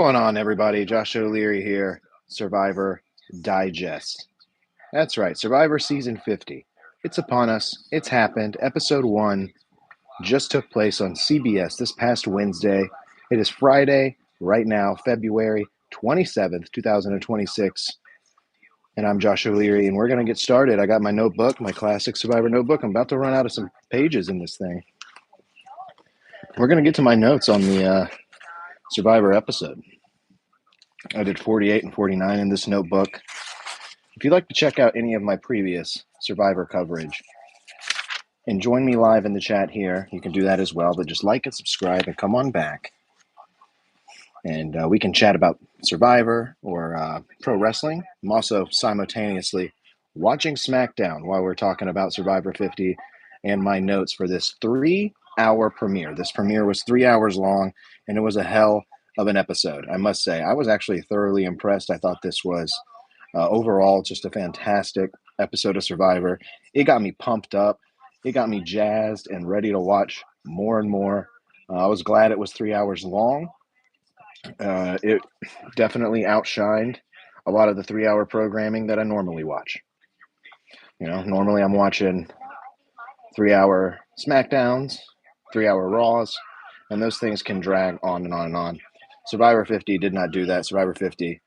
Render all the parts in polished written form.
What's going on, everybody? Josh O'Leary here, Survivor Digest. That's right, Survivor Season 50. It's upon us. It's happened. Episode 1 just took place on CBS this past Wednesday. It is Friday, right now, February 27th, 2026. And I'm Josh O'Leary, and we're going to get started. I got my notebook, my classic Survivor notebook. I'm about to run out of some pages in this thing. We're going to get to my notes on the Survivor episode. I did 48 and 49 in this notebook. If you'd like to check out any of my previous Survivor coverage and join me live in the chat here, you can do that as well. But just like and subscribe and come on back. And we can chat about Survivor or pro wrestling. I'm also simultaneously watching SmackDown while we're talking about Survivor 50 and my notes for this 3-hour premiere. This premiere was 3 hours long, and it was a hell of an episode, I must say. I was actually thoroughly impressed. I thought this was overall just a fantastic episode of Survivor. It got me pumped up. It got me jazzed and ready to watch more and more. I was glad it was 3 hours long. It definitely outshined a lot of the 3-hour programming that I normally watch. Normally I'm watching 3-hour SmackDowns, 3-hour Raws, and those things can drag on and on and on. Survivor 50 did not do that. Survivor 50,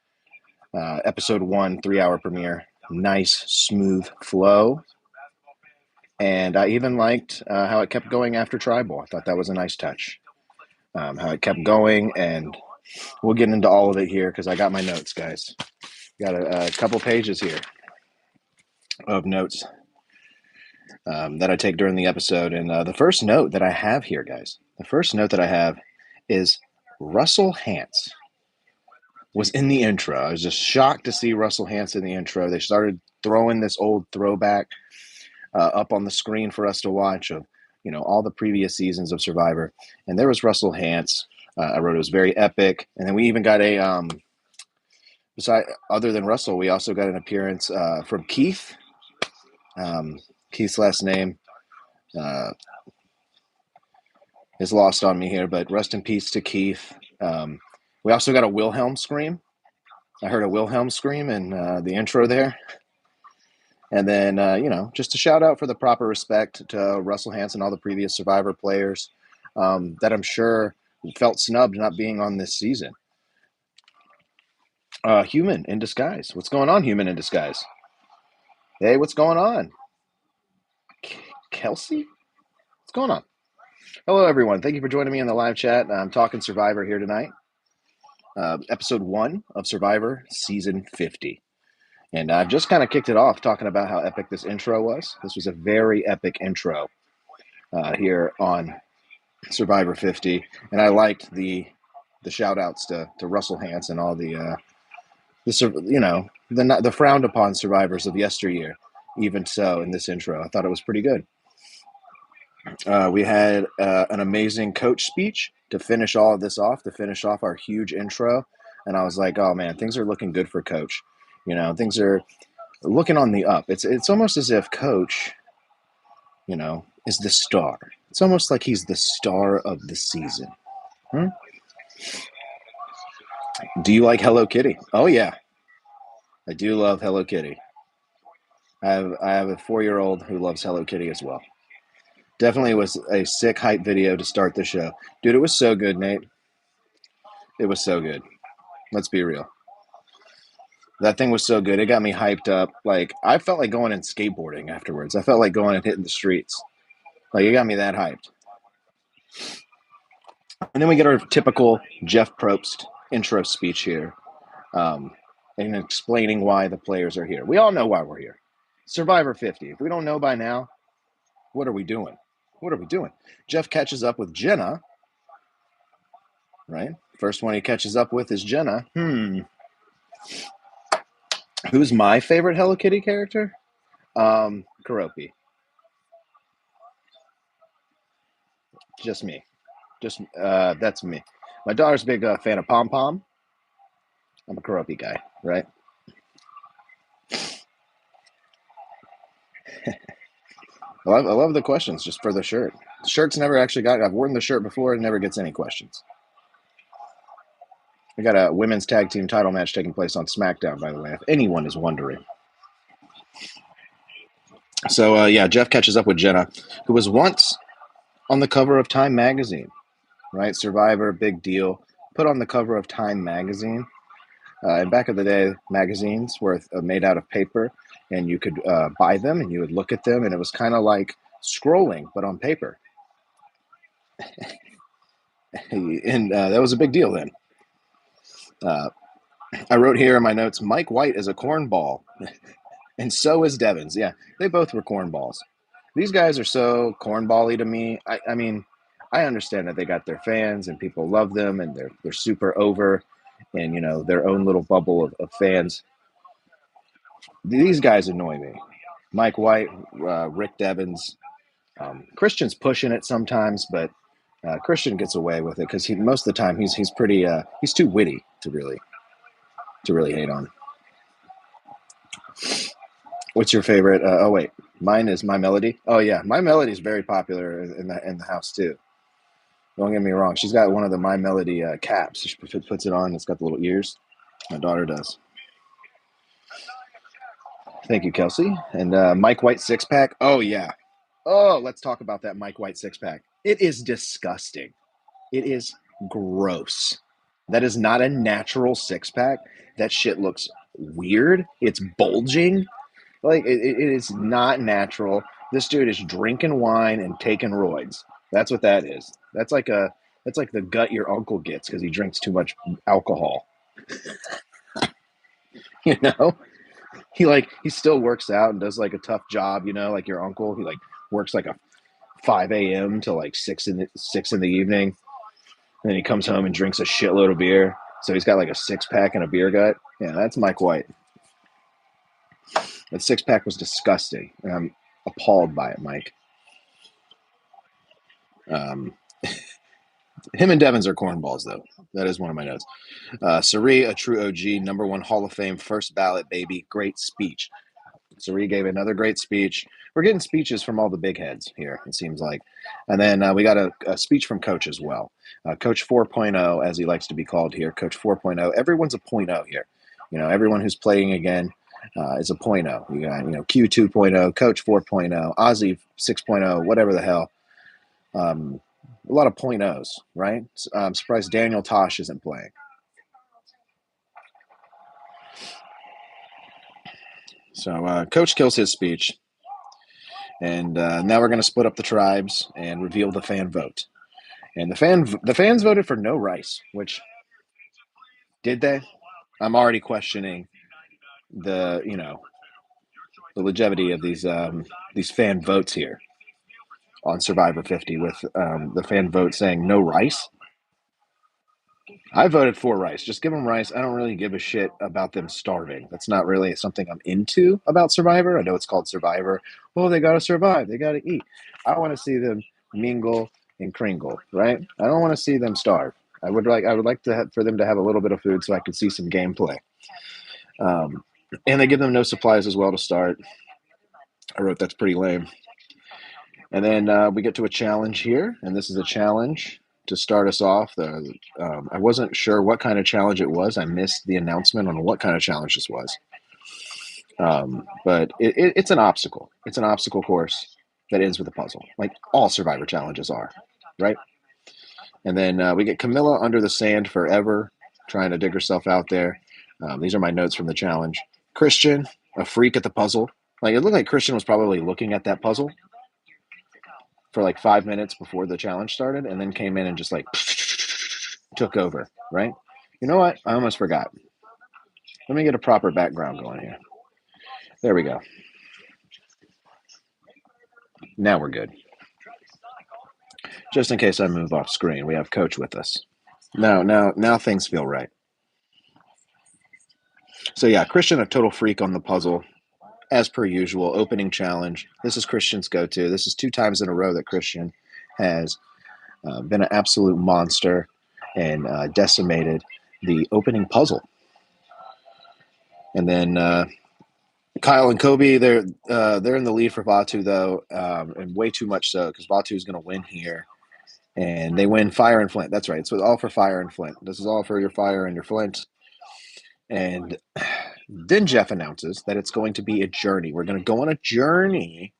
episode 1, 3-hour premiere, nice, smooth flow. And I even liked how it kept going after Tribal. I thought that was a nice touch. How it kept going, and we'll get into all of it here because I got my notes, guys. Got a couple pages here of notes that I take during the episode. And the first note that I have here, guys, is Russell Hantz was in the intro. I was just shocked to see Russell Hantz in the intro. They started throwing this old throwback up on the screen for us to watch of, all the previous seasons of Survivor. And there was Russell Hantz. I wrote it was very epic. And then we even got other than Russell, we also got an appearance from Keith. Keith's last name is lost on me here, but rest in peace to Keith. We also got a Wilhelm scream. I heard a Wilhelm scream in the intro there. And then, just a shout out for the proper respect to Russell Hantz and all the previous Survivor players that I'm sure felt snubbed not being on this season. Human in Disguise. What's going on, Human in Disguise? Hey, what's going on? Kelsey? What's going on? Hello, everyone. Thank you for joining me in the live chat. I'm talking Survivor here tonight. Episode 1 of Survivor, Season 50. And I've just kind of kicked it off talking about how epic this intro was. This was a very epic intro here on Survivor 50. And I liked the shout outs to Russell Hantz and all the frowned upon survivors of yesteryear. Even so, in this intro, I thought it was pretty good. We had an amazing coach speech to finish all of this off, to finish off our huge intro. And I was like, oh man, things are looking good for Coach. Things are looking on the up. It's almost as if Coach, is the star. It's almost like he's the star of the season. Do you like Hello Kitty? Oh yeah, I do love Hello Kitty. I have a 4-year-old who loves Hello Kitty as well. Definitely was a sick hype video to start the show. Dude, it was so good, Nate. It was so good. Let's be real. That thing was so good. It got me hyped up. Like, I felt like going and skateboarding afterwards. I felt like going and hitting the streets. Like, it got me that hyped. And then we get our typical Jeff Probst intro speech here, and explaining why the players are here. We all know why we're here. Survivor 50. If we don't know by now, what are we doing? Jeff catches up with Jenna, right? First one he catches up with is Jenna. Who's my favorite Hello Kitty character? Karopi. Just me. That's me. My daughter's a big fan of Pom Pom. I'm a Karopi guy, right? I love the questions just for the shirt. The shirt's never actually I've worn the shirt before and never gets any questions. We got a women's tag team title match taking place on SmackDown, by the way, if anyone is wondering. So, yeah, Jeff catches up with Jenna, who was once on the cover of Time magazine, right? Survivor, big deal. Put on the cover of Time magazine. And back in the day, magazines were made out of paper, and you could buy them, and you would look at them, and it was kind of like scrolling, but on paper. And that was a big deal then. I wrote here in my notes, Mike White is a cornball, and so is Devins. Yeah, they both were cornballs. These guys are so cornbally to me. I mean, I understand that they got their fans and people love them, and they're super over, and their own little bubble of fans. These guys annoy me. Mike White, Rick Devins, Christian's pushing it sometimes, but Christian gets away with it because most of the time he's pretty he's too witty to really hate on. What's your favorite? Oh wait, mine is My Melody. Oh yeah, My Melody is very popular in the house too. Don't get me wrong. She's got one of the My Melody caps. She puts it on. It's got the little ears. My daughter does. Thank you, Kelsey. And Mike White six pack. Oh yeah. Oh, let's talk about that Mike White six pack. It is disgusting. It is gross. That is not a natural six pack. That shit looks weird. It's bulging. Like it is not natural. This dude is drinking wine and taking roids. That's what that is. That's like the gut your uncle gets because he drinks too much alcohol. You know, he still works out and does like a tough job. Like your uncle. He like works like a 5 a.m. to like 6 in the evening. And then he comes home and drinks a shitload of beer. So he's got like a six pack and a beer gut. Yeah, that's Mike White. That six pack was disgusting. And I'm appalled by it, Mike. Him and Devins are cornballs, though. That is one of my notes. Sari, a true OG, number one Hall of Fame, first ballot, baby. Great speech. Sari gave another great speech. We're getting speeches from all the big heads here, it seems like. And then we got a speech from Coach as well. Coach 4.0, as he likes to be called here, Coach 4.0. Everyone's a 0.0 here. Everyone who's playing again is a 0.0. You got, Q 2.0, Coach 4.0, Ozzy 6.0, whatever the hell. A lot of 0.0s, right? I'm surprised Daniel Tosh isn't playing. So Coach kills his speech. And now we're going to split up the tribes and reveal the fan vote. And the fans voted for no Rice, which did they? I'm already questioning the longevity of these fan votes here on Survivor 50 with the fan vote saying no Rice. I voted for Rice. Just give them Rice. I don't really give a shit about them starving. That's not really something I'm into about Survivor. I know it's called Survivor. Well, they got to survive. They got to eat. I want to see them mingle and kringle, right? I don't want to see them starve. I would like for them to have a little bit of food so I could see some gameplay. And they give them no supplies as well to start. I wrote that's pretty lame. And then we get to a challenge here, and this is a challenge to start us off. I wasn't sure what kind of challenge it was. I missed the announcement on what kind of challenge this was. But it's an obstacle. It's an obstacle course that ends with a puzzle, like all Survivor challenges are, right? And then we get Camilla under the sand forever, trying to dig herself out there. These are my notes from the challenge. Christian, a freak at the puzzle. Like it looked like Christian was probably looking at that puzzle for like 5 minutes before the challenge started, and then came in and just like took over, right? You know what? I almost forgot. Let me get a proper background going here. There we go. Now we're good. Just in case I move off screen, we have Coach with us. Now things feel right. So yeah, Christian, a total freak on the puzzle. As per usual, opening challenge. This is Christian's go-to. This is 2 times in a row that Christian has been an absolute monster and decimated the opening puzzle. And then Kyle and Kobe, they're in the lead for Batu though, and way too much so because Batu is going to win here. And they win Fire and Flint. That's right. So it's all for Fire and Flint. This is all for your Fire and your Flint. And then Jeff announces that it's going to be a journey. We're going to go on a journey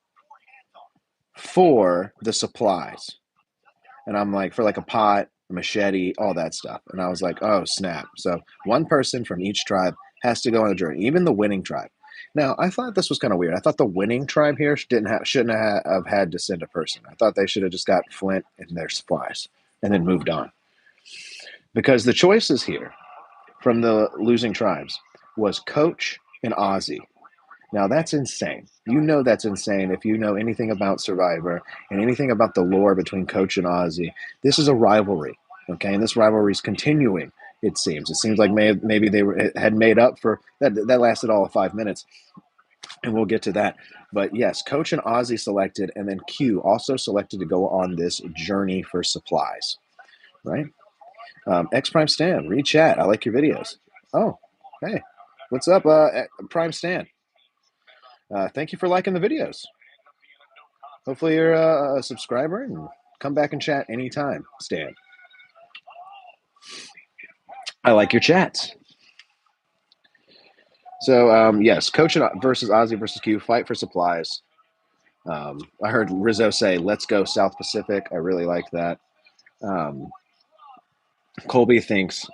for the supplies. And I'm like, for like a pot, a machete, all that stuff. And I was like, oh, snap. So one person from each tribe has to go on a journey, even the winning tribe. Now, I thought this was kind of weird. I thought the winning tribe here shouldn't have had to send a person. I thought they should have just got Flint and their supplies and then moved on. Because the choices here from the losing tribes was Coach and Ozzy. Now that's insane. You know that's insane if you know anything about Survivor and anything about the lore between Coach and Ozzy. This is a rivalry, okay? And this rivalry is continuing. It seems. It seems like maybe had made up for that. That lasted all of 5 minutes, and we'll get to that. But yes, Coach and Ozzy selected, and then Q also selected to go on this journey for supplies, right? X Prime Stan, read chat. I like your videos. Oh, hey, what's up, Prime Stan? Thank you for liking the videos. Hopefully you're a subscriber and come back and chat anytime, Stan. I like your chats. So, yes, Coach versus Ozzy versus Q, fight for supplies. I heard Rizzo say, let's go South Pacific. I really like that. Colby thinks,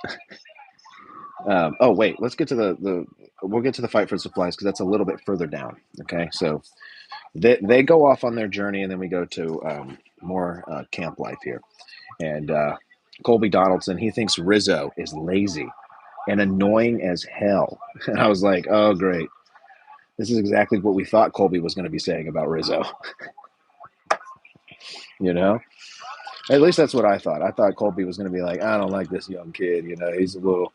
oh, wait, let's get to we'll get to the fight for supplies because that's a little bit further down. Okay, so they go off on their journey and then we go to more camp life here. And Colby Donaldson, he thinks Rizzo is lazy and annoying as hell. And I was like, oh, great. This is exactly what we thought Colby was going to be saying about Rizzo. You know? At least that's what I thought. I thought Colby was going to be like, I don't like this young kid. You know, he's a little,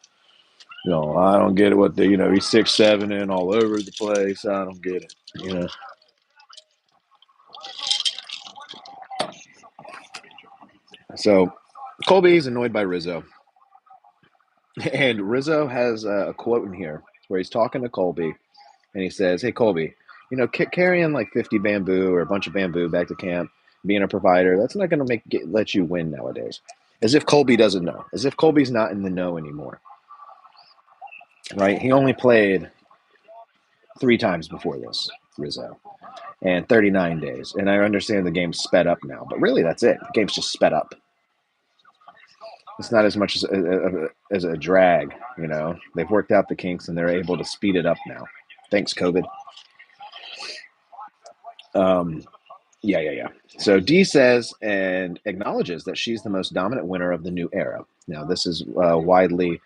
I don't get it. He's 6'7" and all over the place. I don't get it. You know? So Colby's annoyed by Rizzo. And Rizzo has a quote in here where he's talking to Colby and he says, hey, Colby, carrying like 50 bamboo or a bunch of bamboo back to camp, being a provider, that's not going to let you win nowadays. As if Colby doesn't know. As if Colby's not in the know anymore. Right? He only played 3 times before this, Rizzo, and 39 days. And I understand the game's sped up now, but really that's it. The game's just sped up. It's not as much as a drag, They've worked out the kinks and they're able to speed it up now. Thanks, COVID. Yeah. So Dee says and acknowledges that she's the most dominant winner of the new era. Now, this is widely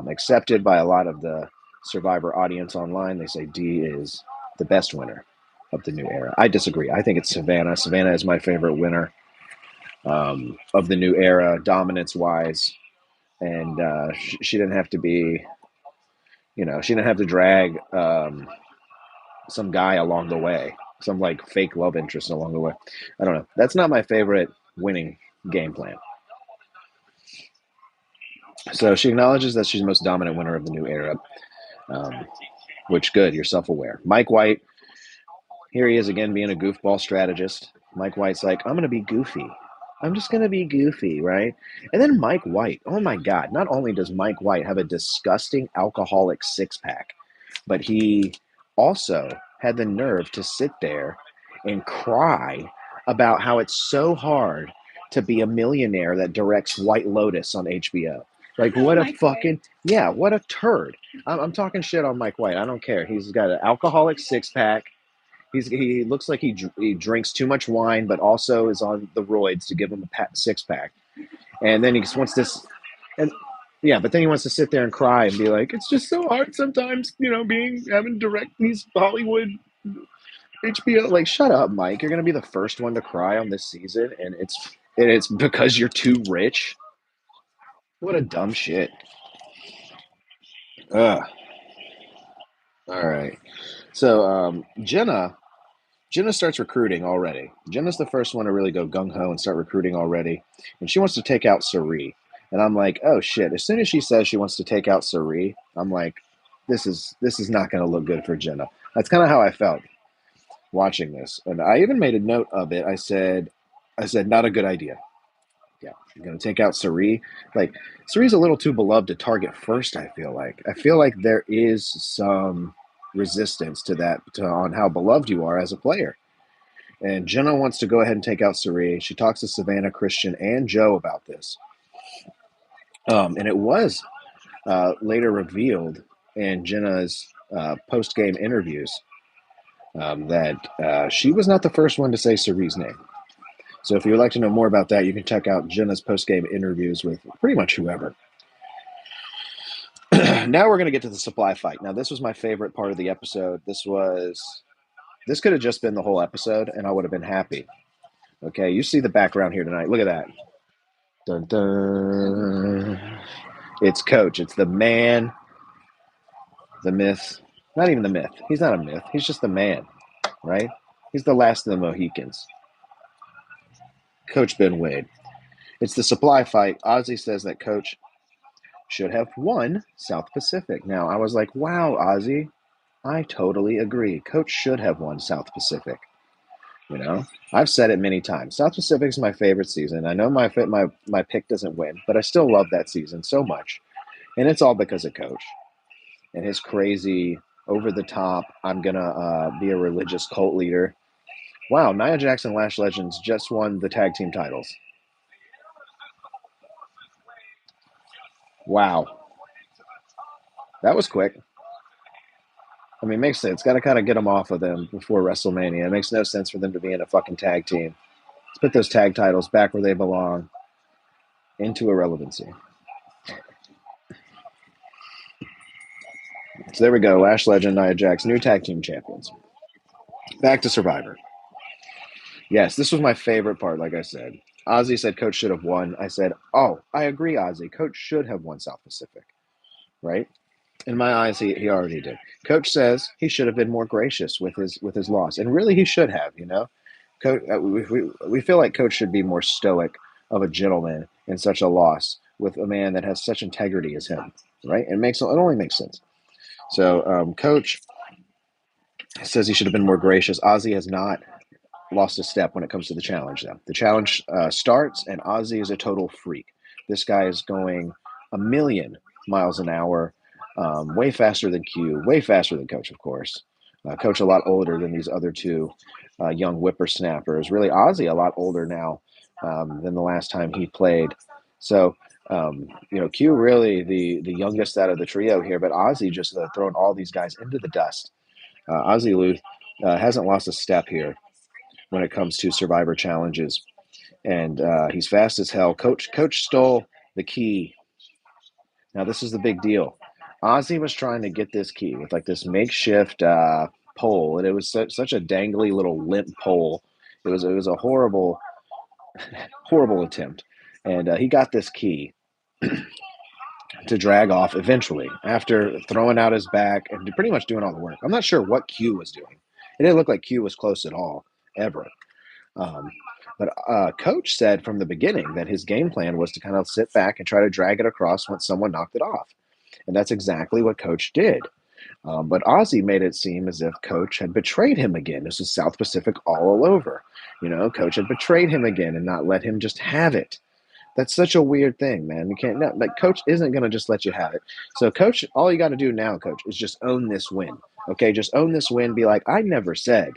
accepted by a lot of the Survivor audience online. They say Dee is the best winner of the new era. I disagree. I think it's Savannah. Savannah is my favorite winner of the new era, dominance-wise. And she didn't have to be, she didn't have to drag some guy along the way, some like fake love interest along the way. I don't know. That's not my favorite winning game plan. So she acknowledges that she's the most dominant winner of the new era, which good. You're self-aware. Mike White, here he is again being a goofball strategist. Mike White's like, I'm going to be goofy. I'm just going to be goofy, right? And then Mike White, oh my God, not only does Mike White have a disgusting alcoholic six-pack, but he also had the nerve to sit there and cry about how it's so hard to be a millionaire that directs White Lotus on HBO. Like, what a fucking, yeah, what a turd. I'm talking shit on Mike White. I don't care. He's got an alcoholic six-pack. He looks like he drinks too much wine, but also is on the roids to give him a six-pack. And then he just wants this, and yeah, but then he wants to sit there and cry and be like, it's just so hard sometimes, having to direct these Hollywood HBO. Like, shut up, Mike. You're gonna be the first one to cry on this season, and it's because you're too rich. What a dumb shit. Ugh. All right. So Jenna starts recruiting already. Jenna's the first one to really go gung ho and start recruiting already, and she wants to take out Cirie. And I'm like, oh shit! As soon as she says she wants to take out Cirie, I'm like, this is not going to look good for Jenna. That's kind of how I felt watching this, and I even made a note of it. I said, not a good idea. Yeah, I'm gonna take out Sari. Like Sari's a little too beloved to target first. I feel like. I feel like there is some resistance to that on how beloved you are as a player. And Jenna wants to go ahead and take out Sari. She talks to Savannah, Christian, and Joe about this. And it was later revealed in Jenna's post game interviews that she was not the first one to say Sari's name. So if you would like to know more about that, you can check out Jenna's post game interviews with pretty much whoever. Now we're going to get to the supply fight. Now, this was my favorite part of the episode. This could have just been the whole episode, and I would have been happy. Okay, you see the background here tonight. Look at that. Dun, dun. It's Coach. It's the man, the myth. Not even the myth. He's not a myth. He's just the man, right? He's the last of the Mohicans. Coach Ben Wade. It's the supply fight. Ozzy says that Coach should have won South Pacific. Now, I was like, wow, Ozzy, I totally agree. Coach should have won South Pacific. You know, I've said it many times. South Pacific is my favorite season. I know my pick doesn't win, but I still love that season so much, and it's all because of Coach and his crazy, over the top. I'm gonna be a religious cult leader. Wow, Nia Jax and Lash Legends just won the tag team titles. Wow, that was quick. I mean, it makes sense. Got to kind of get them off of them before WrestleMania. It makes no sense for them to be in a fucking tag team. Let's put those tag titles back where they belong, into irrelevancy. So there we go. Lash Legend, Nia Jax, new tag team champions. Back to Survivor. Yes, this was my favorite part, like I said. Ozzy said Coach should have won. I said, oh, I agree, Ozzy. Coach should have won South Pacific, right? In my eyes, he already did. Coach says he should have been more gracious with his loss, and really he should have. You know, Coach, we feel like Coach should be more stoic of a gentleman in such a loss with a man that has such integrity as him, right? It only makes sense. So Coach says he should have been more gracious. Ozzy has not lost a step when it comes to the challenge, though. The challenge starts, and Ozzy is a total freak. This guy is going a million miles an hour, way faster than Q, way faster than Coach, of course. Coach a lot older than these other two young whippersnappers. Really, Ozzy a lot older now than the last time he played. So, Q really the youngest out of the trio here, but Ozzy just throwing all these guys into the dust. Ozzy Luth hasn't lost a step here when it comes to Survivor challenges, and he's fast as hell. Coach stole the key. Now this is the big deal. Ozzy was trying to get this key with like this makeshift pole, and it was such a dangly little limp pole. It was a horrible horrible attempt, and he got this key to drag off eventually after throwing out his back and pretty much doing all the work. I'm not sure what Q was doing. It didn't look like Q was close at all, ever. Um, but Coach said from the beginning that his game plan was to kind of sit back and try to drag it across once someone knocked it off. And that's exactly what Coach did. But Ozzy made it seem as if Coach had betrayed him again. This is South Pacific all over. Coach had betrayed him again and not let him just have it. That's such a weird thing, man. You can't, no, like, Coach isn't going to just let you have it. So, Coach, all you got to do now, Coach, is just own this win. Okay, just own this win. Be like, I never said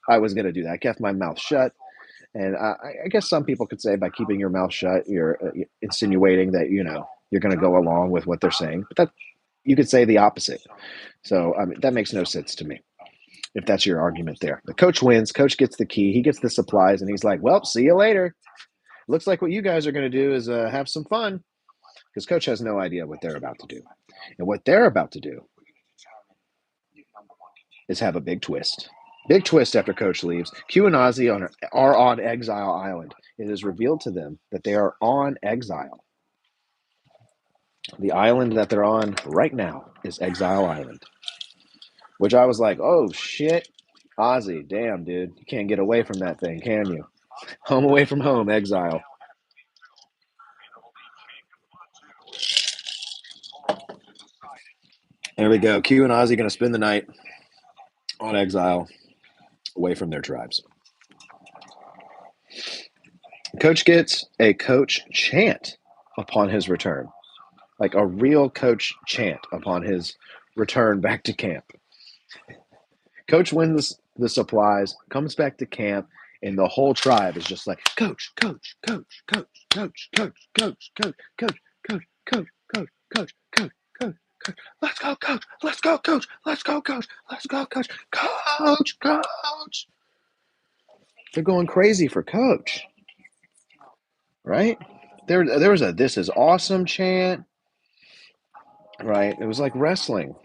I was going to do that. I kept my mouth shut. And I guess some people could say by keeping your mouth shut, you're insinuating that you're going to go along with what they're saying. But that you could say the opposite. So I mean, that makes no sense to me if that's your argument there. The coach wins. Coach gets the key. He gets the supplies, and he's like, "Well, see you later." Looks like what you guys are going to do is have some fun, because Coach has no idea what they're about to do, and what they're about to do is have a big twist. Big twist after Coach leaves. Q and Ozzy are on Exile Island. It is revealed to them that they are on Exile. The island that they're on right now is Exile Island. Which I was like, oh shit, Ozzy, damn, dude. You can't get away from that thing, can you? Home away from home, Exile. There we go. Q and Ozzy going to spend the night on Exile, away from their tribes. Coach gets a coach chant upon his return, like a real coach chant upon his return back to camp. Coach wins the supplies, comes back to camp, and the whole tribe is just like, Coach, Coach, Coach, Coach, Coach, Coach, Coach, Coach, Coach, Coach, Coach, Coach, Coach, Coach, Coach, Coach. Let's go, Coach. Let's go, Coach. Let's go, Coach. Let's go, Coach. Coach, Coach. They're going crazy for Coach, right? There was a "This is awesome" chant, right? It was like wrestling,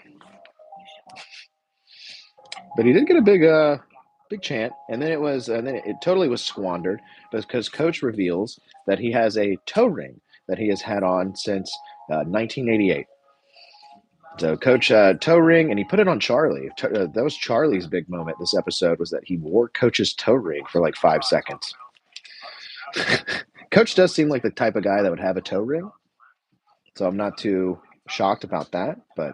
but he did get a big chant, and then it totally was squandered because Coach reveals that he has a toe ring that he has had on since 1988. So Coach toe ring, and he put it on Charlie. That was Charlie's big moment this episode, was that he wore Coach's toe ring for like 5 seconds. Coach does seem like the type of guy that would have a toe ring, so I'm not too shocked about that. But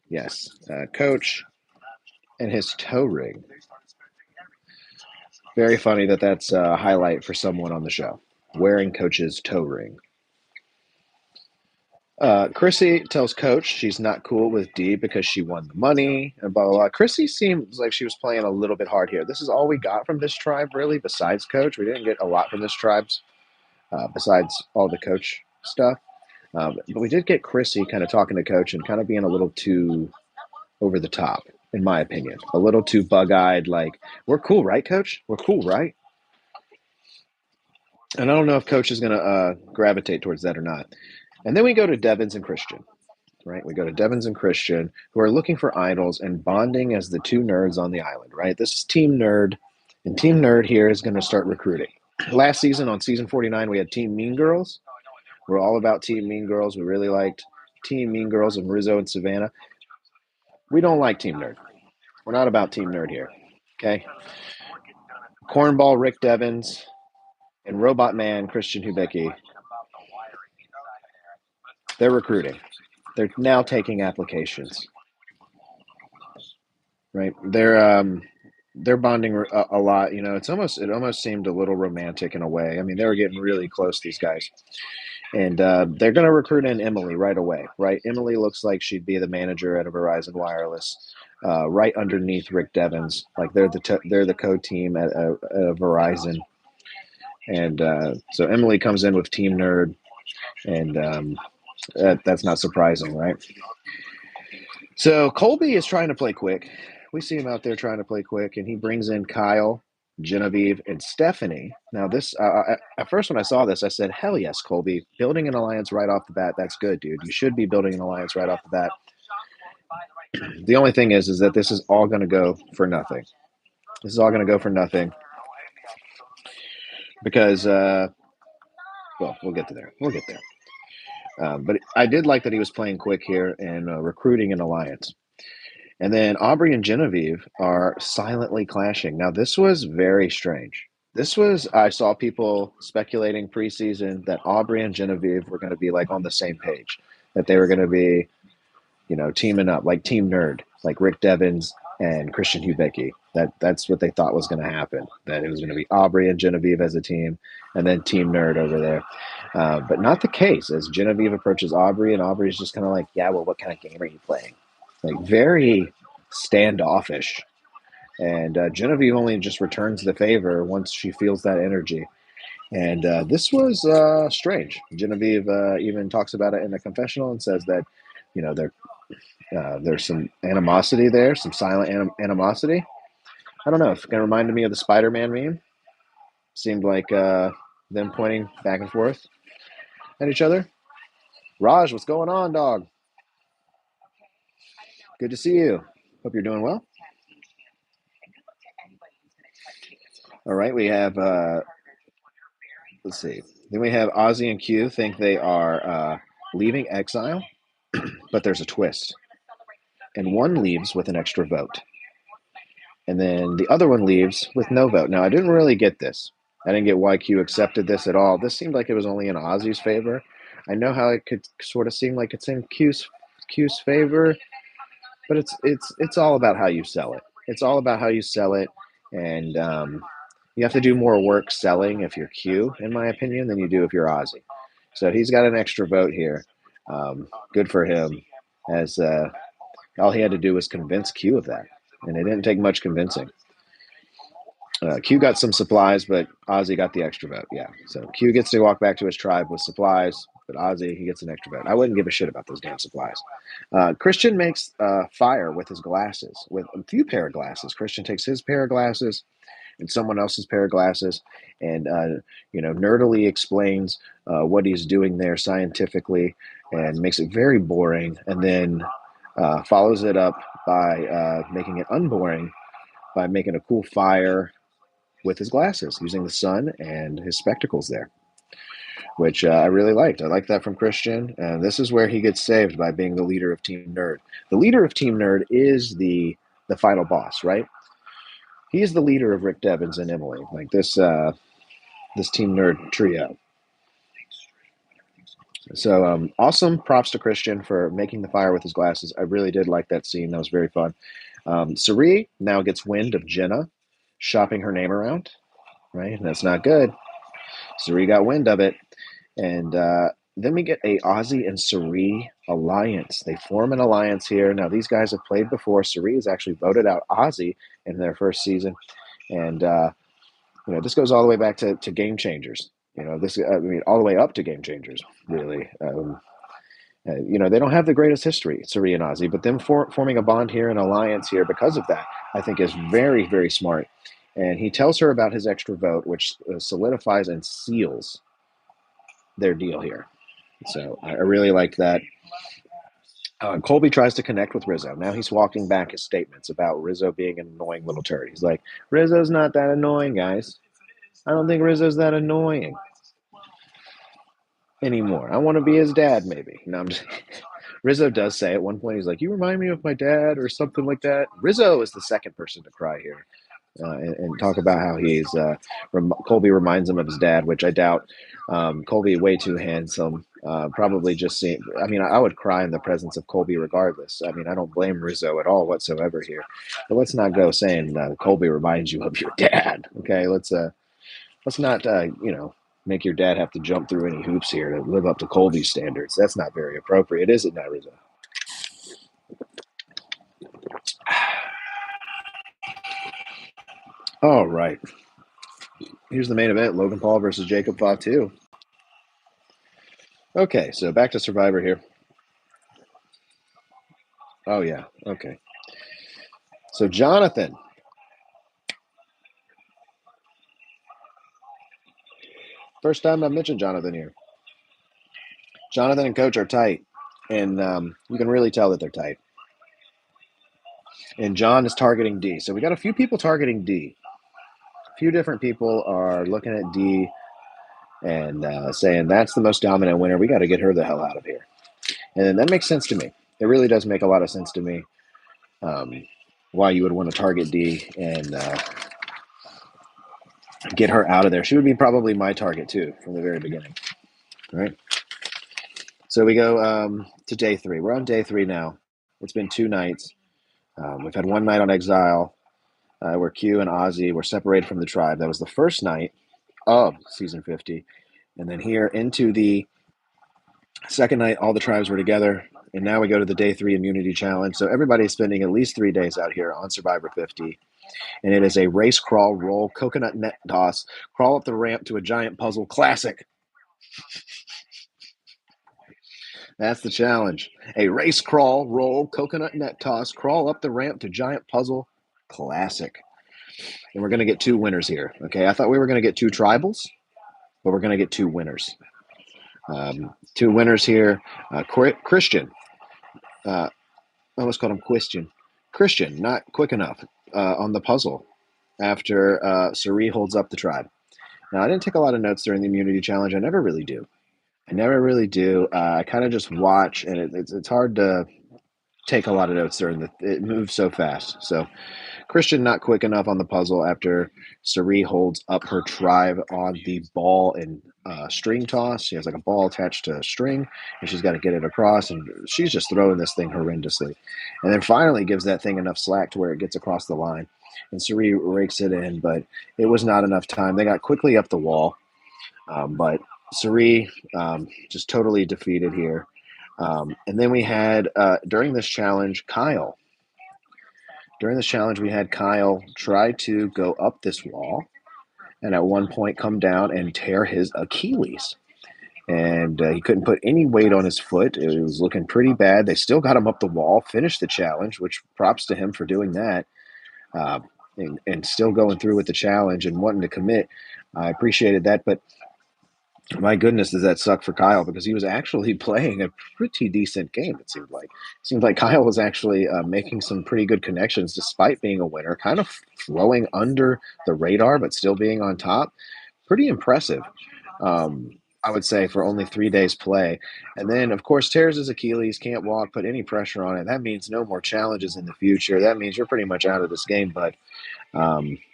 yes, Coach and his toe ring. Very funny that that's a highlight for someone on the show, wearing Coach's toe ring. Chrissy tells Coach she's not cool with Dee because she won the money and blah, blah, blah. Chrissy seems like she was playing a little bit hard here. This is all we got from this tribe, really, besides Coach. We didn't get a lot from this tribe, besides all the Coach stuff. But we did get Chrissy kind of talking to Coach and kind of being a little too over the top, in my opinion. A little too bug-eyed, like, we're cool, right, Coach? We're cool, right? And I don't know if Coach is going to gravitate towards that or not. And then we go to Devins and Christian, right? We go to Devins and Christian, who are looking for idols and bonding as the two nerds on the island, right? This is Team Nerd, and Team Nerd here is going to start recruiting. Last season, on season 49, we had Team Mean Girls. We're all about Team Mean Girls. We really liked Team Mean Girls and Rizzo and Savannah. We don't like Team Nerd. We're not about Team Nerd here, okay? Cornball Rick Devins and Robot Man Christian Hubecki, they're recruiting. They're now taking applications, right? They're bonding a lot. You know, it almost seemed a little romantic in a way. I mean, they were getting really close, these guys, and they're going to recruit in Emily right away. Right? Emily looks like she'd be the manager at a Verizon Wireless, right underneath Rick Devins. Like they're the code team at Verizon, and so Emily comes in with Team Nerd, and that's not surprising, right? So Colby is trying to play quick. We see him out there trying to play quick, and he brings in Kyle, Genevieve, and Stephanie. Now, this at first when I saw this, I said, "Hell yes, Colby! Building an alliance right off the bat. That's good, dude. You should be building an alliance right off the bat." The only thing is that this is all going to go for nothing. This is all going to go for nothing because, well, we'll get to there. We'll get there. But I did like that he was playing quick here and recruiting an alliance. And then Aubrey and Genevieve are silently clashing. Now, this was very strange. I saw people speculating preseason that Aubrey and Genevieve were going to be like on the same page, that they were going to be, teaming up like Team Nerd, like Rick Devins and Christian Hubecki. That's what they thought was going to happen, that it was going to be Aubrey and Genevieve as a team and then Team Nerd over there. But not the case, as Genevieve approaches Aubrey, and Aubrey's just kind of like, yeah, well, what kind of game are you playing? Like, very standoffish. And Genevieve only just returns the favor once she feels that energy. And this was strange. Genevieve even talks about it in the confessional and says that, there's some animosity there, some silent animosity. I don't know. It kind of reminded me of the Spider-Man meme. Seemed like them pointing back and forth at each other. Raj, what's going on, dog? Good to see you. Hope you're doing well. All right, we have, let's see. Then we have Ozzy and Q think they are leaving Exile, but there's a twist. And one leaves with an extra vote. And then the other one leaves with no vote. Now, I didn't really get this. I didn't get why Q accepted this at all. This seemed like it was only in Ozzy's favor. I know how it could sort of seem like it's in Q's favor, but it's all about how you sell it. It's all about how you sell it, and You have to do more work selling if you're Q, in my opinion, than you do if you're Ozzy. So he's got an extra vote here. Good for him, as all he had to do was convince Q of that, and it didn't take much convincing. Q got some supplies, but Ozzy got the extra vote. Yeah, so Q gets to walk back to his tribe with supplies, but Ozzy, he gets an extra vote. I wouldn't give a shit about those damn supplies. Christian makes fire with his glasses, with a few pair of glasses. Christian takes his pair of glasses and someone else's pair of glasses, and nerdily explains what he's doing there scientifically, and makes it very boring, and then follows it up by making it unboring by making a cool fire with his glasses, using the sun and his spectacles there, which I really liked. I like that from Christian, and this is where he gets saved by being the leader of Team Nerd. The leader of Team Nerd is the final boss, right? He is the leader of Rick Devens and Emily, like this Team Nerd trio. So awesome props to Christian for making the fire with his glasses. I really did like that scene. That was very fun. Cirie now gets wind of Jenna shopping her name around, right? And that's not good. Cirie got wind of it. And then we get a Ozzy and Cirie alliance. They form an alliance here. Now, these guys have played before. Cirie has actually voted out Ozzy in their first season. And, this goes all the way back to Game Changers. All the way up to Game Changers, really. They don't have the greatest history, Cirie and Ozzy, but them forming a bond here, an alliance here because of that, I think is very, very smart. And he tells her about his extra vote, which solidifies and seals their deal here. So I really like that. Colby tries to connect with Rizzo. Now he's walking back his statements about Rizzo being an annoying little turd. He's like, Rizzo's not that annoying, guys. I don't think Rizzo's that annoying anymore. I want to be his dad, maybe. No, I'm just... Rizzo does say at one point, he's like, you remind me of my dad or something like that. Rizzo is the second person to cry here. And talk about how he's Colby reminds him of his dad, which I doubt. Colby way too handsome. Probably just seeing. I would cry in the presence of Colby regardless. I don't blame Rizzo at all whatsoever here. But let's not go saying Colby reminds you of your dad. Okay, let's not make your dad have to jump through any hoops here to live up to Colby's standards. That's not very appropriate, is it, now, Rizzo? All right. Here's the main event: Logan Paul versus Jacob Fatu. Okay, so back to Survivor here. Oh, yeah. Okay. So, Jonathan. First time I've mentioned Jonathan here. Jonathan and Coach are tight, and you can really tell that they're tight. And John is targeting D. So we got a few people targeting D. A few different people are looking at D and saying, that's the most dominant winner. We got to get her the hell out of here. And that makes sense to me. It really does make a lot of sense to me why you would want to target D and get her out of there. She would be probably my target, too, from the very beginning. All right. So we go to day 3. We're on day 3 now. It's been 2 nights. We've had one night on Exile where Q and Ozzy were separated from the tribe. That was the first night of season 50. And then here into the second night, all the tribes were together. And now we go to the day 3 immunity challenge. So everybody's spending at least 3 days out here on Survivor 50. And it is a race, crawl, roll, coconut net toss, crawl up the ramp to a giant puzzle classic. That's the challenge. A race, crawl, roll, coconut net toss, crawl up the ramp to giant puzzle classic. And we're going to get 2 winners here. Okay, I thought we were going to get 2 tribals, but we're going to get 2 winners. 2 winners here. Christian. I almost called him Christian. Christian, not quick enough on the puzzle after Cirie holds up the tribe. Now, I didn't take a lot of notes during the immunity challenge. I never really do. I kind of just watch, and it's hard to take a lot of notes during it moves so fast. So Christian not quick enough on the puzzle after Cirie holds up her tribe on the ball and string toss. She has like a ball attached to a string, and she's got to get it across, and she's just throwing this thing horrendously. And then finally gives that thing enough slack to where it gets across the line. and Suri rakes it in, but it was not enough time. They got quickly up the wall, but Suri just totally defeated here. And then we had, during this challenge, Kyle. During this challenge, we had Kyle try to go up this wall and at one point come down and tear his Achilles. And he couldn't put any weight on his foot. It was looking pretty bad. They still got him up the wall, finished the challenge, which props to him for doing that, uh, and still going through with the challenge and wanting to commit. I appreciated that, but my goodness, does that suck for Kyle because he was actually playing a pretty decent game. It seemed like Kyle was actually making some pretty good connections despite being a winner, kind of flowing under the radar but still being on top. Pretty impressive. I would say for only 3 days play. And then, of course, tears his Achilles, can't walk, put any pressure on it. That means no more challenges in the future. That means you're pretty much out of this game, but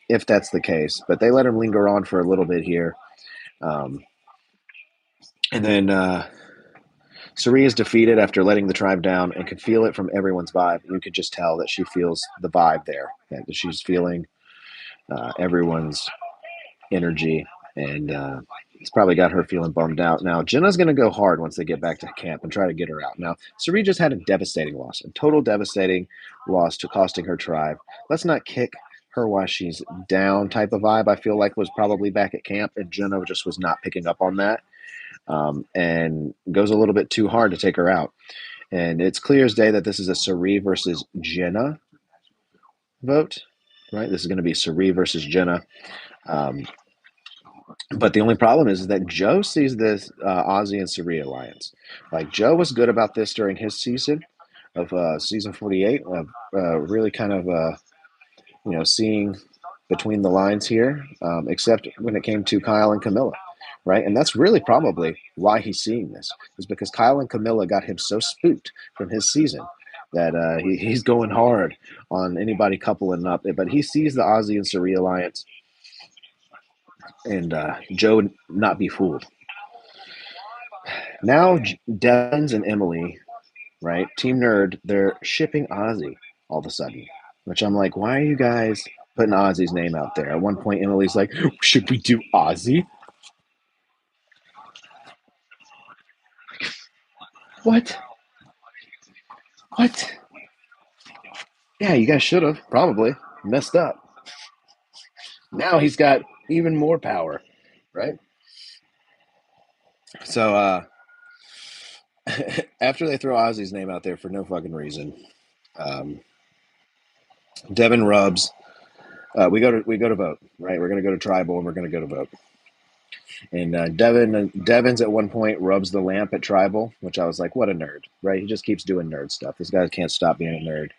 if that's the case. But they let him linger on for a little bit here. Um, and then Suri is defeated after letting the tribe down and could feel it from everyone's vibe. You could just tell that she feels the vibe there, that she's feeling everyone's energy, and it's probably got her feeling bummed out. Now, Jenna's going to go hard once they get back to camp and try to get her out. Now, Suri just had a devastating loss, a total devastating loss to costing her tribe. Let's not kick her while she's down type of vibe, I feel like was probably back at camp, and Jenna just was not picking up on that, and goes a little bit too hard to take her out. And it's clear as day that this is a Suri versus Jenna vote, right? This is going to be Suri versus Jenna. But the only problem is that Joe sees this Ozzy and Suri alliance. Like, Joe was good about this during his season of season 48, of really kind of seeing between the lines here, except when it came to Kyle and Camilla, right? And that's really probably why he's seeing this, is because Kyle and Camilla got him so spooked from his season that he's going hard on anybody coupling up. But he sees the Ozzy and Suri alliance, and Joe would not be fooled. Now, Devins and Emily, right? Team Nerd, they're shipping Ozzy all of a sudden, which I'm like, why are you guys putting Ozzy's name out there? At one point, Emily's like, should we do Ozzy? What? What? Yeah, you guys should have probably messed up. Now he's got even more power, right? So after they throw Ozzy's name out there for no fucking reason, Devin rubs. We go to vote, right? We're gonna go to tribal and we're gonna go to vote. And Devin's at one point rubs the lamp at tribal, which I was like, what a nerd, right? He just keeps doing nerd stuff. This guy can't stop being a nerd.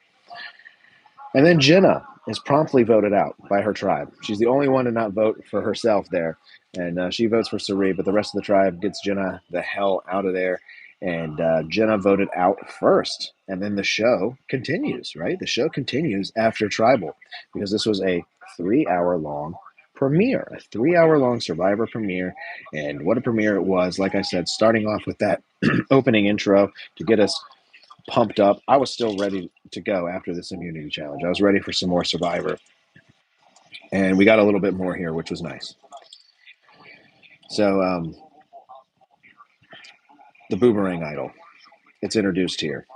And then Jenna is promptly voted out by her tribe. She's the only one to not vote for herself there. And she votes for Suri, but the rest of the tribe gets Jenna the hell out of there. And Jenna voted out first. And then the show continues, right? The show continues after tribal because this was a 3-hour long premiere, a 3-hour long Survivor premiere. And what a premiere it was. Like I said, starting off with that opening intro to get us pumped up. I was still ready to go after this immunity challenge. I was ready for some more Survivor. And we got a little bit more here, which was nice. So the boomerang idol, it's introduced here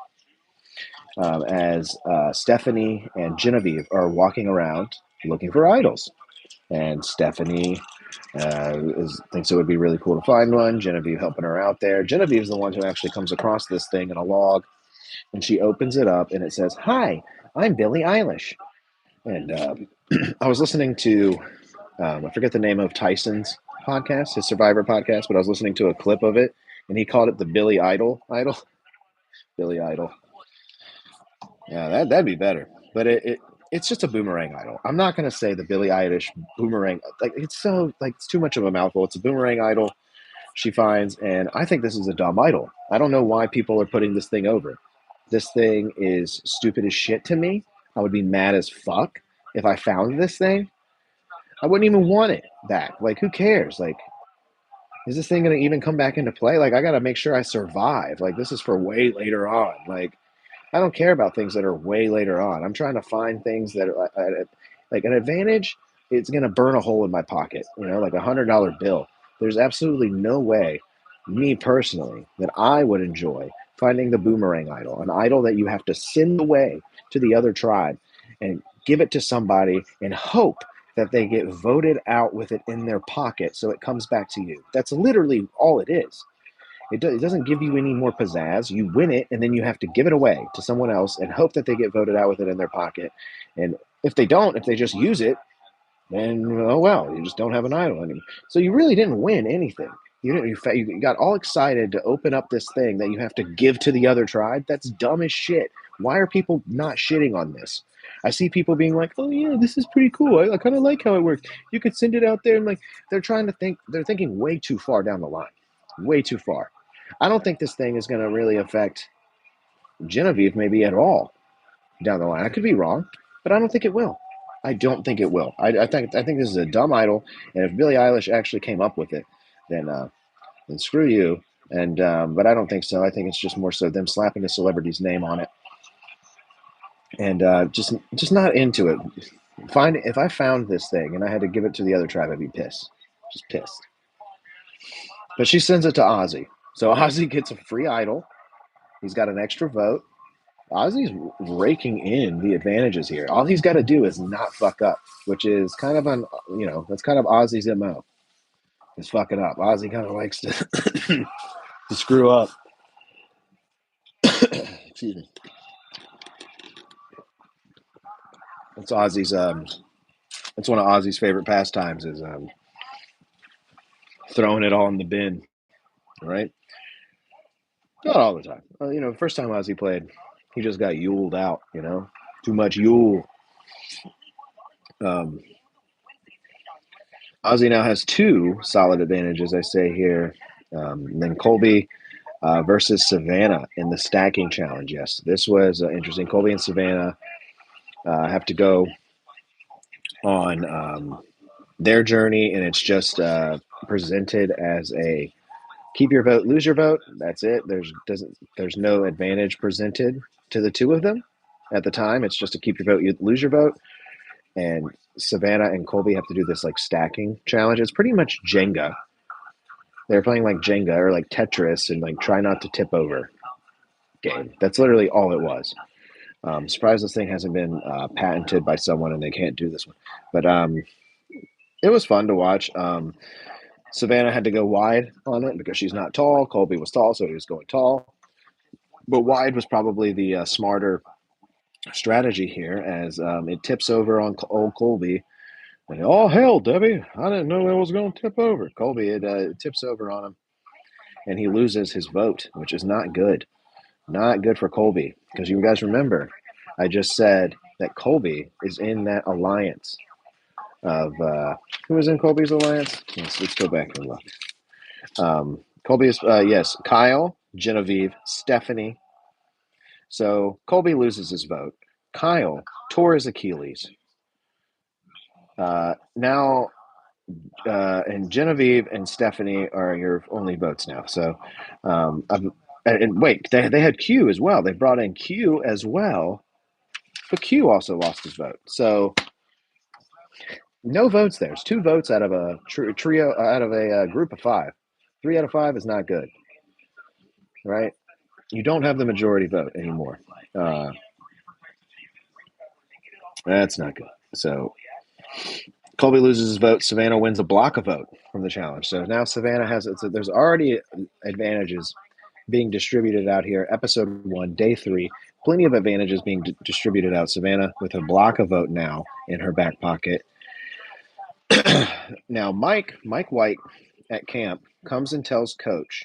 as Stephanie and Genevieve are walking around looking for idols. And Stephanie thinks it would be really cool to find one. Genevieve helping her out there. Genevieve's the one who actually comes across this thing in a log, and she opens it up, and it says, "Hi, I'm Billie Eilish." And I was listening to, I forget the name of Tyson's podcast, his Survivor podcast, but I was listening to a clip of it, and he called it the Billy Idol. Billy Idol. Yeah, that'd be better. But it's just a boomerang idol. I'm not gonna say the Billie Eilish boomerang. Like, it's too much of a mouthful. It's a boomerang idol she finds, and I think this is a dumb idol. I don't know why people are putting this thing over. This thing is stupid as shit to me. I would be mad as fuck if I found this thing. I wouldn't even want it back. Like, who cares? Like, is this thing gonna even come back into play? Like, I gotta make sure I survive. Like, this is for way later on. Like, I don't care about things that are way later on. I'm trying to find things that Like an advantage, it's going to burn a hole in my pocket, like $100 bill. There's absolutely no way, me personally, that I would enjoy finding the boomerang idol, an idol that you have to send away to the other tribe and give it to somebody and hope that they get voted out with it in their pocket so it comes back to you. That's literally all it is. It doesn't give you any more pizzazz. You win it, and then you have to give it away to someone else and hope that they get voted out with it in their pocket. And if they don't, if they just use it, then oh well, you just don't have an idol anymore. So you really didn't win anything. You didn't. You got all excited to open up this thing that you have to give to the other tribe. That's dumb as shit. Why are people not shitting on this? I see people being like, "Oh yeah, this is pretty cool. I kind of like how it works. You could send it out there and like they're trying to think. They're thinking way too far down the line, way too far. I don't think this thing is going to really affect Genevieve maybe at all down the line. I could be wrong, but I don't think it will. I don't think it will. I think this is a dumb idol, and if Billie Eilish actually came up with it, then screw you. And but I don't think so. I think it's just more so them slapping a celebrity's name on it, and just not into it. If I found this thing and I had to give it to the other tribe, I'd be pissed, just pissed. But she sends it to Ozzy, so Ozzy gets a free idol. He's got an extra vote. Ozzy's raking in the advantages here. All he's got to do is not fuck up, which is kind of that's kind of Ozzy's MO. Is fuck it up. Ozzy kind of likes to to screw up. Excuse me. It's Ozzy's. It's one of Ozzy's favorite pastimes is throwing it all in the bin. Right? Not all the time. First time Ozzy played, he just got yuled out. Too much yule. Um, Ozzy now has two solid advantages, I say here. And then Colby versus Savannah in the stacking challenge. Yes, this was interesting. Colby and Savannah have to go on their journey, and it's just presented as a keep your vote, lose your vote. That's it. There's no advantage presented to the two of them at the time. It's just to keep your vote, you lose your vote. And Savannah and Colby have to do this like stacking challenge. It's pretty much Jenga. They're playing like Jenga or like Tetris and like try not to tip over game. That's literally all it was. Surprised this thing hasn't been patented by someone and they can't do this one. But it was fun to watch. Savannah had to go wide on it because she's not tall. Colby was tall, so he was going tall. But wide was probably the smarter strategy here as it tips over on old Colby. And, oh, hell, Debbie, I didn't know that was going to tip over. Colby, it tips over on him, and he loses his vote, which is not good. Not good for Colby, because you guys remember, I just said that Colby is in that alliance of who was in Colby's alliance? Let's go back and look. Colby is yes, Kyle, Genevieve, Stephanie. So Colby loses his vote. Kyle tore his Achilles. Now, and Genevieve and Stephanie are your only votes now. So, and wait, they had Q as well. They brought in Q as well, but Q also lost his vote. So, no votes there. It's 2 votes out of a trio, out of a group of 5. 3 out of 5 is not good, right? You don't have the majority vote anymore. That's not good. So, Colby loses his vote. Savannah wins a block of vote from the challenge. So now Savannah has it. So there's already advantages being distributed out here. Episode 1, day 3. Plenty of advantages being distributed out. Savannah with a block of vote now in her back pocket. Now Mike White at camp comes and tells Coach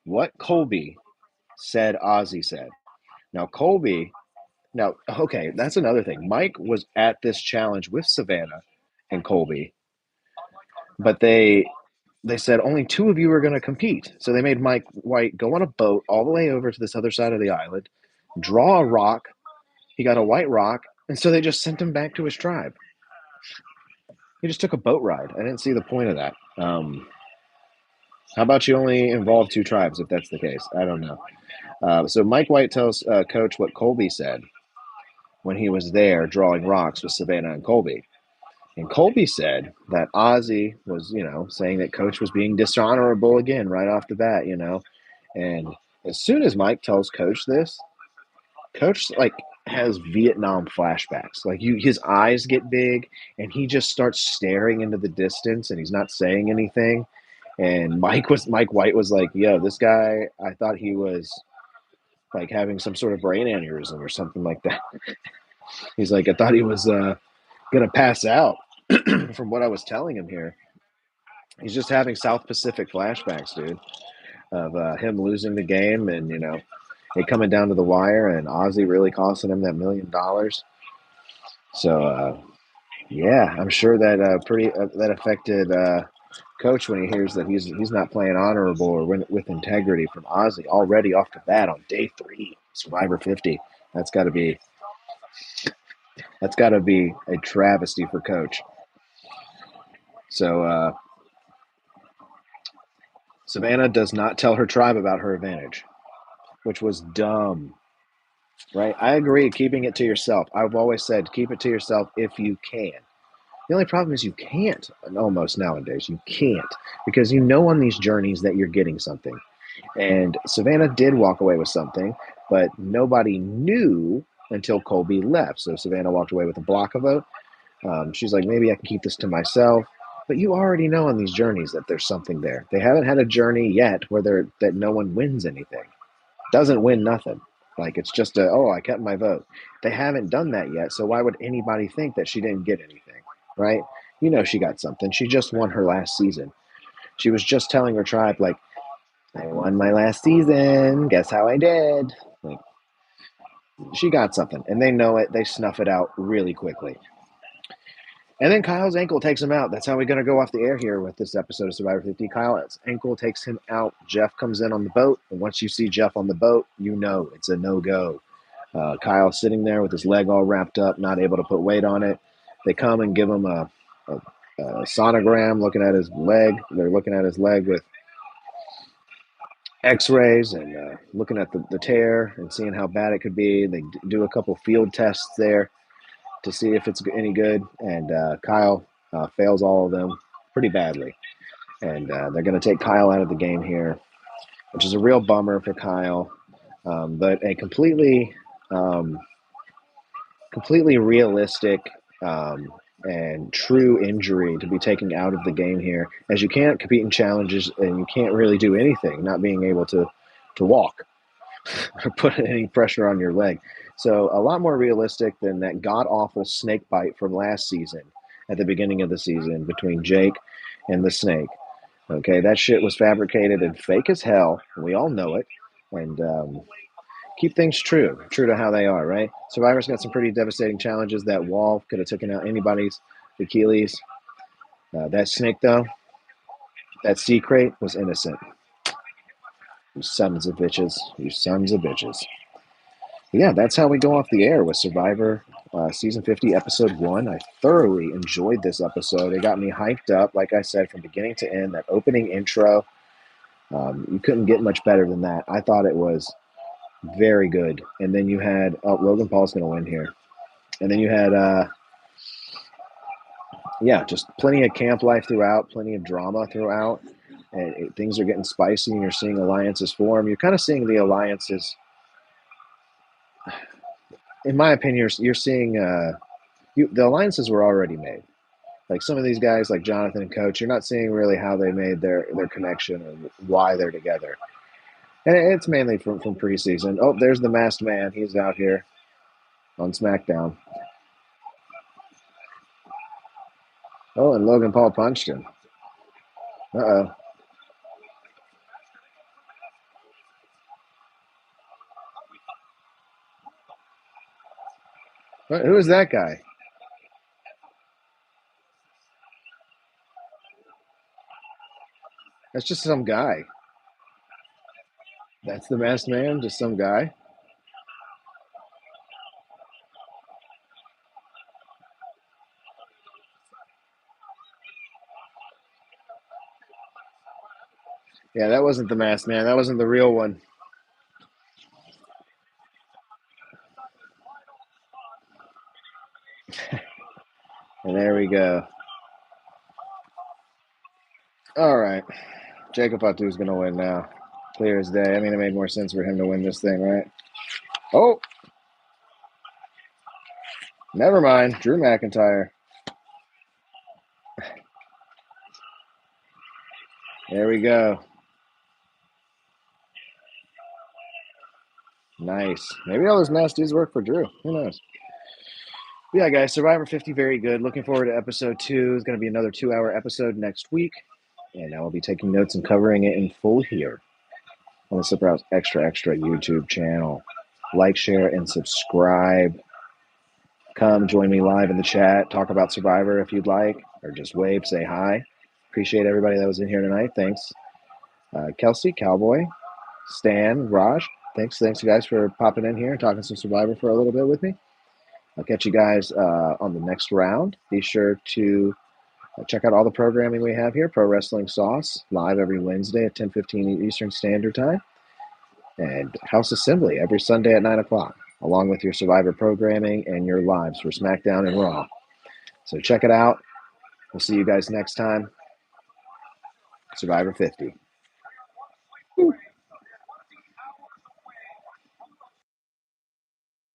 what Colby said Ozzy said. Now Colby, okay, that's another thing. Mike was at this challenge with Savannah and Colby, but they said only 2 of you are going to compete. So they made Mike White go on a boat all the way over to this other side of the island, draw a rock. He got a white rock, and so they just sent him back to his tribe. He just took a boat ride. I didn't see the point of that. How about you only involve 2 tribes if that's the case? I don't know. So Mike White tells Coach what Colby said. when he was there drawing rocks with Savannah and Colby. And Colby said that Ozzy was, saying that Coach was being dishonorable again right off the bat. And as soon as Mike tells Coach this, Coach like has Vietnam flashbacks. Like his eyes get big, and he just starts staring into the distance, and he's not saying anything. And Mike White was like, "Yo, this guy, I thought he was like having some sort of brain aneurysm or something like that." He's like, "I thought he was gonna pass out from what I was telling him here." He's just having South Pacific flashbacks, dude, of him losing the game and it coming down to the wire and Ozzy really costing him that $1 million. So yeah, I'm sure that that affected Coach when he hears that he's not playing honorable or with integrity from Ozzy already off the bat on day 3, Survivor 50. That's got to be a travesty for Coach. So Savannah does not tell her tribe about her advantage, which was dumb. Right? I agree, keeping it to yourself. I've always said keep it to yourself if you can. The only problem is you can't almost nowadays. You can't because on these journeys that you're getting something. And Savannah did walk away with something, but nobody knew until Colby left. So Savannah walked away with a block of vote. She's like, maybe I can keep this to myself. But you already know on these journeys that there's something there. They haven't had a journey yet where that no one wins anything. Doesn't win nothing. Like it's just I kept my vote. They haven't done that yet, so why would anybody think that she didn't get anything, right? She got something. She just won her last season. She was just telling her tribe, like, I won my last season. Guess how I did? Like, she got something, and they know it. They snuff it out really quickly. And then Kyle's ankle takes him out. That's how we're going to go off the air here with this episode of Survivor 50. Kyle's ankle takes him out. Jeff comes in on the boat. And once you see Jeff on the boat, you know it's a no-go. Kyle sitting there with his leg all wrapped up, not able to put weight on it. They come and give him a sonogram looking at his leg. They're looking at his leg with x-rays and looking at the tear and seeing how bad it could be. They do a couple field tests there to see if it's any good. And Kyle fails all of them pretty badly. And they're going to take Kyle out of the game here, which is a real bummer for Kyle. But a completely realistic and true injury to be taken out of the game here, as you can't compete in challenges and you can't really do anything, not being able to walk or put any pressure on your leg. So a lot more realistic than that god-awful snake bite from last season at the beginning of the season between Jake and the snake. Okay, that shit was fabricated and fake as hell. We all know it. And keep things true to how they are, right? Survivor's got some pretty devastating challenges. That wall could have taken out anybody's Achilles. That snake, though, that sea crate was innocent. You sons of bitches. You sons of bitches. But yeah, that's how we go off the air with Survivor Season 50, Episode 1. I thoroughly enjoyed this episode. It got me hyped up, like I said, from beginning to end. That opening intro, you couldn't get much better than that. I thought it was very good. And then you had, Logan Paul's going to win here. And then you had, just plenty of camp life throughout, plenty of drama throughout. And things are getting spicy, and you're seeing alliances form. You're kind of seeing the alliances. In my opinion, you're seeing the alliances were already made. Like some of these guys, like Jonathan and Coach, you're not seeing really how they made their connection and why they're together. And it's mainly from preseason. Oh, there's the masked man. He's out here on SmackDown. Oh, and Logan Paul punched him. Uh-oh. Who is that guy? That's just some guy. That's the masked man, just some guy. Yeah, that wasn't the masked man. That wasn't the real one. And there we go. All right. Jacob Fatu's going to win now. Clear as day. I mean, it made more sense for him to win this thing, right? Oh, never mind. Drew McIntyre. There we go. Nice. Maybe all those nasties work for Drew. Who knows? Yeah, guys, Survivor 50, very good. Looking forward to episode 2. It's going to be another 2-hour episode next week. And I will be taking notes and covering it in full here on the Slipper House Extra Extra YouTube channel. Like, share, and subscribe. Come join me live in the chat. Talk about Survivor if you'd like, or just wave, say hi. Appreciate everybody that was in here tonight. Thanks. Kelsey, Cowboy, Stan, Raj. Thanks you guys for popping in here and talking some Survivor for a little bit with me. I'll catch you guys on the next round. Be sure to check out all the programming we have here. Pro Wrestling Sauce, live every Wednesday at 10:15 Eastern Standard Time. And House Assembly every Sunday at 9 o'clock, along with your Survivor programming and your lives for SmackDown and Raw. So check it out. We'll see you guys next time. Survivor 50.